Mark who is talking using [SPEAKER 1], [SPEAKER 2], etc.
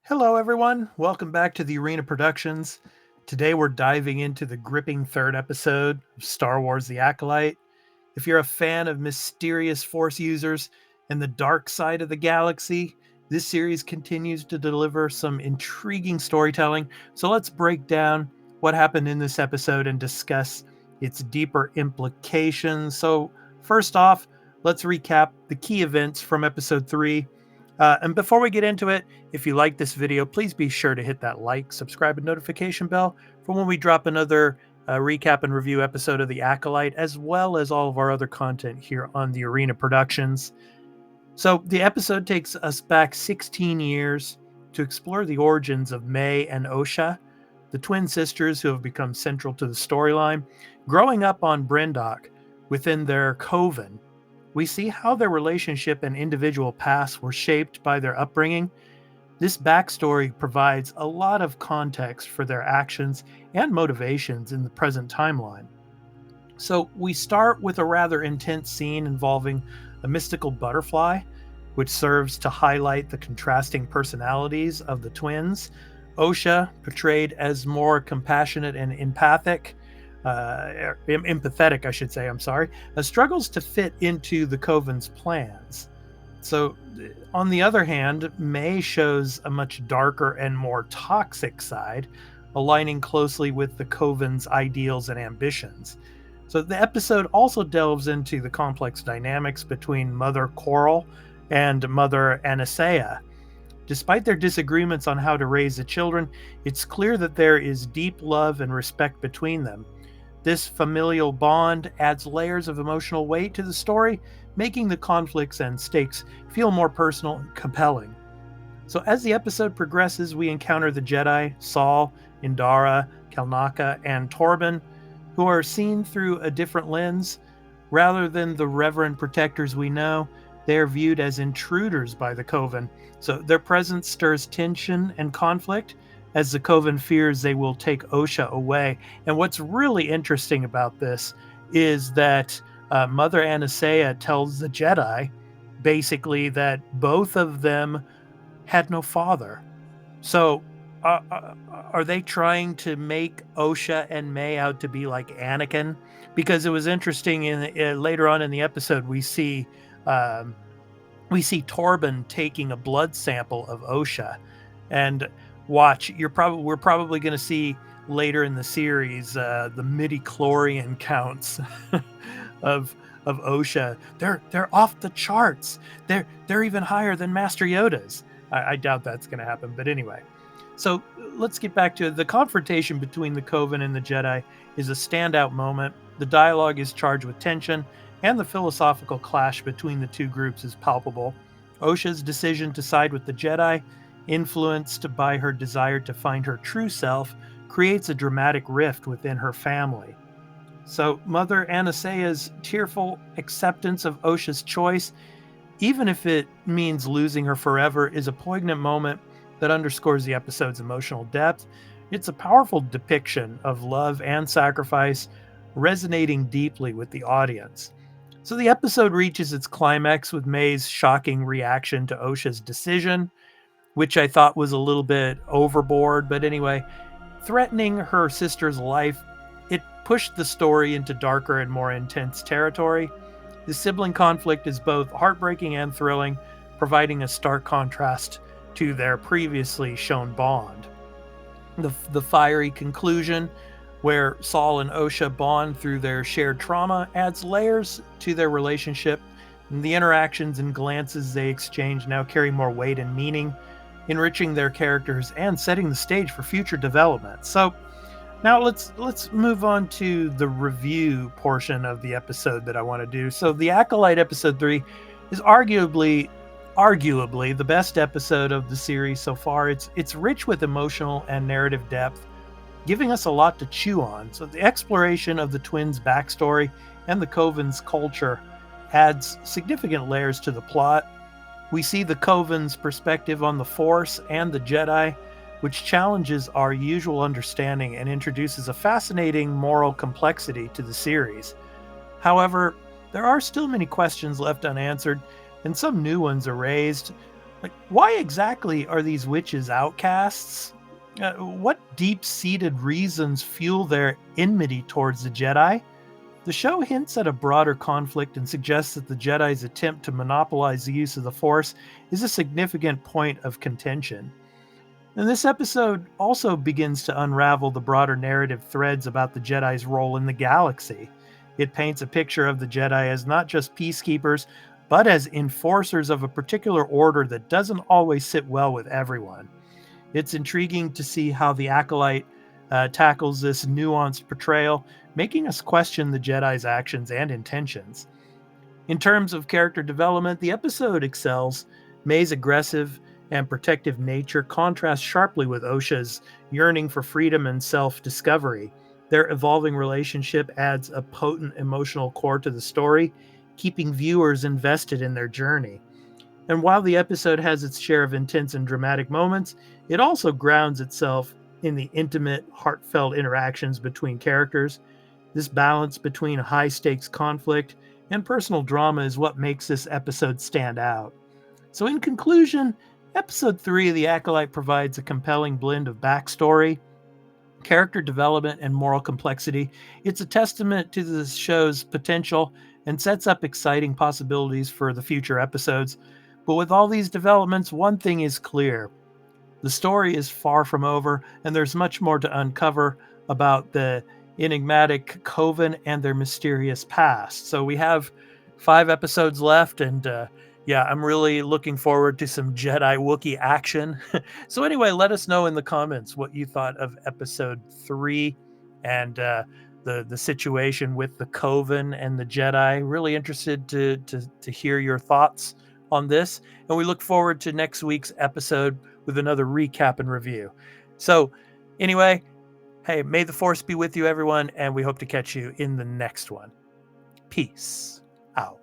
[SPEAKER 1] Hello, everyone. Welcome back to the Arena Productions. Today, we're diving into the gripping third episode of Star Wars The Acolyte. If you're a fan of mysterious Force users and the dark side of the galaxy, this series continues to deliver some intriguing storytelling. So, let's break down what happened in this episode and discuss its deeper implications. So, first off, let's recap the key events from episode 3. And before we get into it, if you like this video, please be sure to hit that like, subscribe, and notification bell for when we drop another recap and review episode of The Acolyte, as well as all of our other content here on the Arena Productions. So the episode takes us back 16 years to explore the origins of Mae and Osha, the twin sisters who have become central to the storyline, growing up on Brindok within their coven. We see how their relationship and individual paths were shaped by their upbringing. This backstory provides a lot of context for their actions and motivations in the present timeline. So, we start with a rather intense scene involving a mystical butterfly, which serves to highlight the contrasting personalities of the twins. Osha, portrayed as more compassionate and empathetic, I should say, struggles to fit into the coven's plans. So, on the other hand, Mae shows a much darker and more toxic side, aligning closely with the coven's ideals and ambitions. So, the episode also delves into the complex dynamics between Mother Coral and Mother Anastasia. Despite their disagreements on how to raise the children, it's clear that there is deep love and respect between them. This familial bond adds layers of emotional weight to the story, making the conflicts and stakes feel more personal and compelling. So as the episode progresses, we encounter the Jedi, Saul, Indara, Kalnaka, and Torben, who are seen through a different lens. Rather than the reverend protectors we know, they are viewed as intruders by the Coven. So their presence stirs tension and conflict as the Coven fears they will take Osha away. And what's really interesting about this is that Mother Anastasia tells the Jedi basically that both of them had no father. So are they trying to make Osha and Mae out to be like Anakin? Because it was interesting later on in the episode we see Torben taking a blood sample of Osha, and we're probably going to see later in the series the midi-chlorian counts of Osha. They're off the charts. They're even higher than Master Yoda's. I doubt that's going to happen, but anyway. So let's get back to the confrontation between the Coven and the Jedi is a standout moment. The dialogue is charged with tension, and the philosophical clash between the two groups is palpable. Osha's decision to side with the Jedi, influenced by her desire to find her true self, creates a dramatic rift within her family. So Mother Anastasia's tearful acceptance of Osha's choice, even if it means losing her forever, is a poignant moment that underscores the episode's emotional depth. It's a powerful depiction of love and sacrifice, resonating deeply with the audience. So the episode reaches its climax with Mae's shocking reaction to Osha's decision, which I thought was a little bit overboard, but anyway, threatening her sister's life, it pushed the story into darker and more intense territory. The sibling conflict is both heartbreaking and thrilling, providing a stark contrast to their previously shown bond. The fiery conclusion, where Saul and Osha bond through their shared trauma, adds layers to their relationship, and the interactions and glances they exchange now carry more weight and meaning, enriching their characters and setting the stage for future development. So now let's move on to the review portion of the episode that I want to do. So the Acolyte episode 3 is arguably the best episode of the series so far. It's rich with emotional and narrative depth, giving us a lot to chew on. So the exploration of the twins' backstory and the Coven's culture adds significant layers to the plot. We see the Coven's perspective on the Force and the Jedi, which challenges our usual understanding and introduces a fascinating moral complexity to the series. However, there are still many questions left unanswered, and some new ones are raised. Like, why exactly are these witches outcasts? What deep-seated reasons fuel their enmity towards the Jedi? The show hints at a broader conflict and suggests that the Jedi's attempt to monopolize the use of the Force is a significant point of contention. And this episode also begins to unravel the broader narrative threads about the Jedi's role in the galaxy. It paints a picture of the Jedi as not just peacekeepers, but as enforcers of a particular order that doesn't always sit well with everyone. It's intriguing to see how the Acolyte tackles this nuanced portrayal, making us question the Jedi's actions and intentions. In terms of character development, the episode excels. Mae's aggressive and protective nature contrasts sharply with Osha's yearning for freedom and self discovery. Their evolving relationship adds a potent emotional core to the story, keeping viewers invested in their journey. And while the episode has its share of intense and dramatic moments, it also grounds itself in the intimate, heartfelt interactions between characters. This balance between high stakes conflict and personal drama is what makes this episode stand out. So, in conclusion, episode 3 of The Acolyte provides a compelling blend of backstory, character development, and moral complexity. It's a testament to the show's potential and sets up exciting possibilities for the future episodes. But with all these developments, one thing is clear: the story is far from over, and there's much more to uncover about the enigmatic coven and their mysterious past. So we have 5 episodes left, and yeah, I'm really looking forward to some Jedi Wookiee action. So anyway, let us know in the comments what you thought of episode 3 and the situation with the coven and the Jedi. Really interested to hear your thoughts on this, and we look forward to next week's episode with another recap and review. So, anyway, hey, may the Force be with you, everyone, and we hope to catch you in the next one. Peace out.